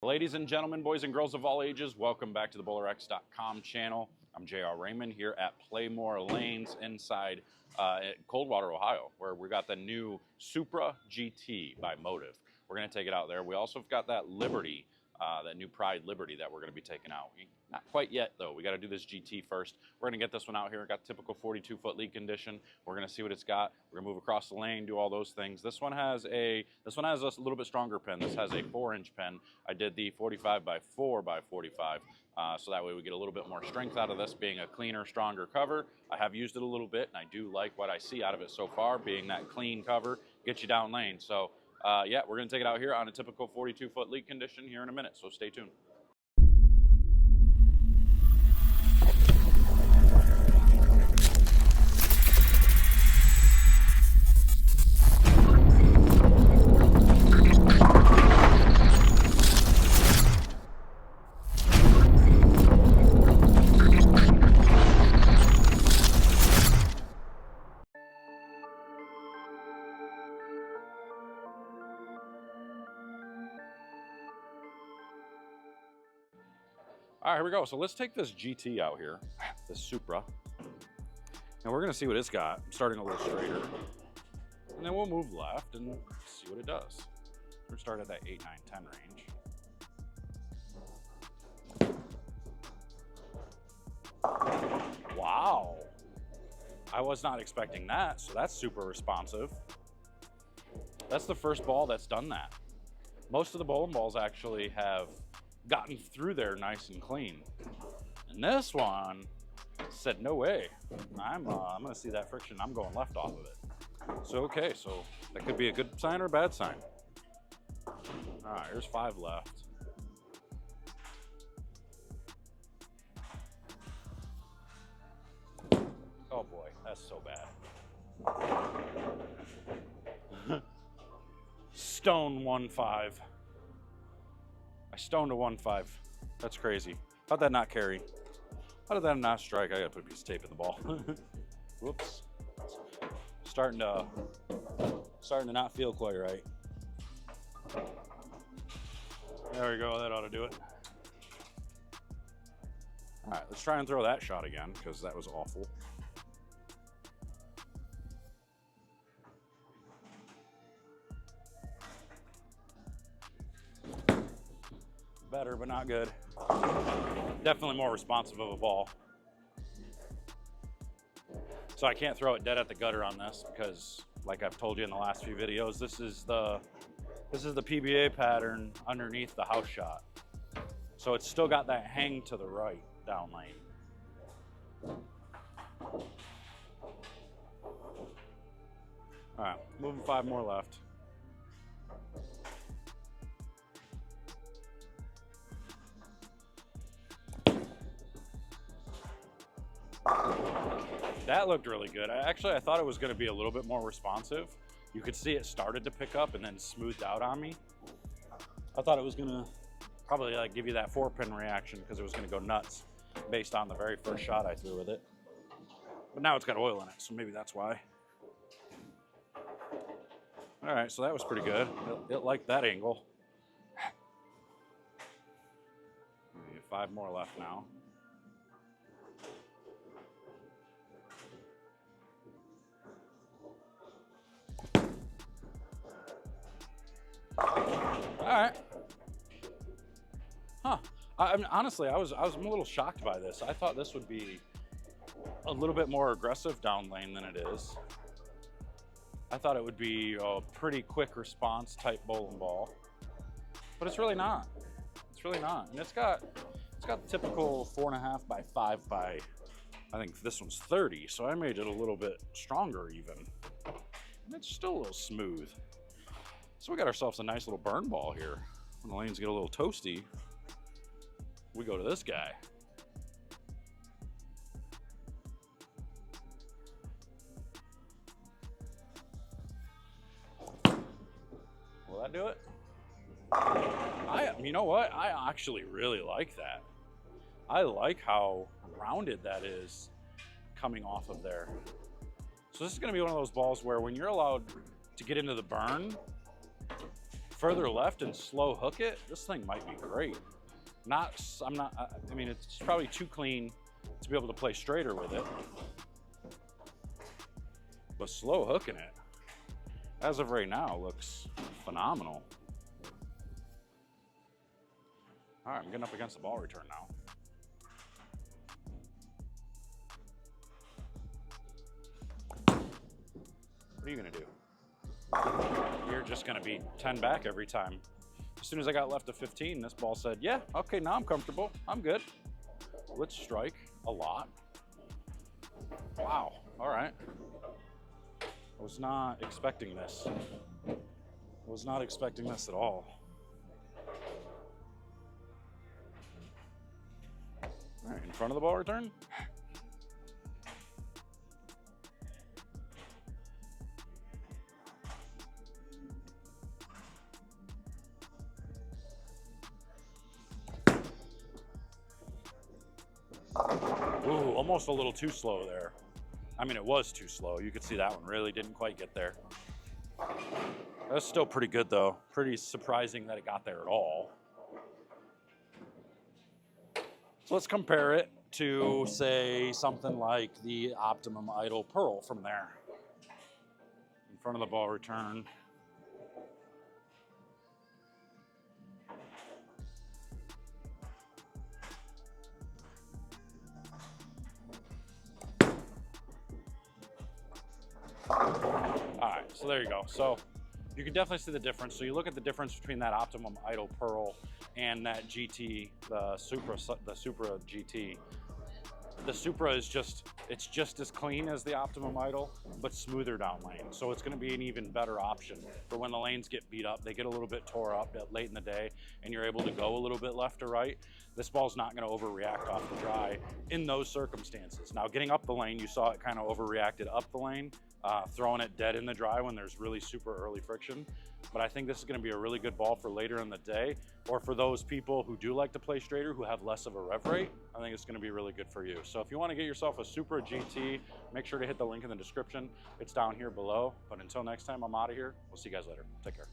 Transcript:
Ladies and gentlemen, boys and girls of all ages, welcome back to the BowlerX.com channel. I'm JR Raymond here at Playmore Lanes inside Coldwater, Ohio, where we got the new Supra GT by Motiv. We're going to take it out there. We also have got that Liberty, that new Pride Liberty that we're going to be taking out. Not quite yet, though. We got to do this GT first. We're going to get this one out here. Got typical 42-foot lead condition. We're going to see what it's got. We're going to move across the lane, do all those things. This one has a little bit stronger pen. This has a 4-inch pen. I did the 45 by 4 by 45, so that way we get a little bit more strength out of this, being a cleaner, stronger cover. I have used it a little bit, and I do like what I see out of it so far, being that clean cover, gets you down lane. So, yeah, we're going to take it out here on a typical 42-foot lead condition here in a minute, so stay tuned. All right, here we go. So let's take this GT out here, this Supra, and we're gonna see what it's got. I'm starting a little straighter, and then we'll move left and see what it does. We're starting at that 8, 9, 10 range. Wow. I was not expecting that, so that's super responsive. That's the first ball that's done that. Most of the bowling balls actually have gotten through there nice and clean. And this one said, no way. I'm gonna see that friction. I'm going left off of it. So, okay, so that could be a good sign or a bad sign. All right, here's 5 left. Oh boy, that's so bad. Stone 1-5. I stoned a 1-5. That's crazy. How'd that not carry? How did that not strike? I gotta put a piece of tape in the ball. Whoops. Starting to not feel quite right. There we go, that ought to do it. All right, let's try and throw that shot again, because that was awful. Better, but not good. Definitely more responsive of a ball. So I can't throw it dead at the gutter on this because, like I've told you in the last few videos, this is the PBA pattern underneath the house shot. So it's still got that hang to the right down lane. All right, moving 5 more left. That looked really good. I thought it was going to be a little bit more responsive. You could see it started to pick up and then smoothed out on me. I thought it was going to probably like give you that 4-pin reaction because it was going to go nuts based on the very first shot I threw with it. But now it's got oil in it, so maybe that's why. All right, so that was pretty good. It liked that angle. 5 more left now. All right. Huh. Honestly, I was a little shocked by this. I thought this would be a little bit more aggressive down lane than it is. I thought it would be a pretty quick response type bowling ball, but it's really not. It's really not. And it's got the typical 4.5 by 5 by, I think this one's 30. So I made it a little bit stronger even. And it's still a little smooth. So we got ourselves a nice little burn ball here. When the lanes get a little toasty, we go to this guy. Will that do it? You know what? I actually really like that. I like how rounded that is coming off of there. So this is gonna be one of those balls where when you're allowed to get into the burn, further left and slow hook it, this thing might be great. I mean, it's probably too clean to be able to play straighter with it. But slow hooking it, as of right now, looks phenomenal. All right, I'm getting up against the ball return now. What are you gonna do? You're just gonna be 10 back every time. As soon as I got left to 15, this ball said, yeah, okay, now I'm comfortable, I'm good. Let's strike a lot. Wow, all right. I was not expecting this. I was not expecting this at all. All right, in front of the ball return. Ooh, almost a little too slow there. I mean, it was too slow. You could see that one really didn't quite get there. That's still pretty good though. Pretty surprising that it got there at all. So let's compare it to, say, something like the Optimum Idol Pearl from there. In front of the ball return. All right, so there you go. So you can definitely see the difference. So you look at the difference between that Optimum Idol Pearl and that GT, the Supra GT. The Supra is it's just as clean as the Optimum Idol, but smoother down lane. So it's gonna be an even better option for when the lanes get beat up, they get a little bit tore up late in the day, and you're able to go a little bit left or right. This ball's not gonna overreact off the dry in those circumstances. Now getting up the lane, you saw it kind of overreacted up the lane, throwing it dead in the dry when there's really super early friction. But I think this is gonna be a really good ball for later in the day, or for those people who do like to play straighter, who have less of a rev rate. I think it's gonna be really good for you. So if you wanna get yourself a Supra GT, make sure to hit the link in the description. It's down here below. But until next time, I'm out of here. We'll see you guys later. Take care.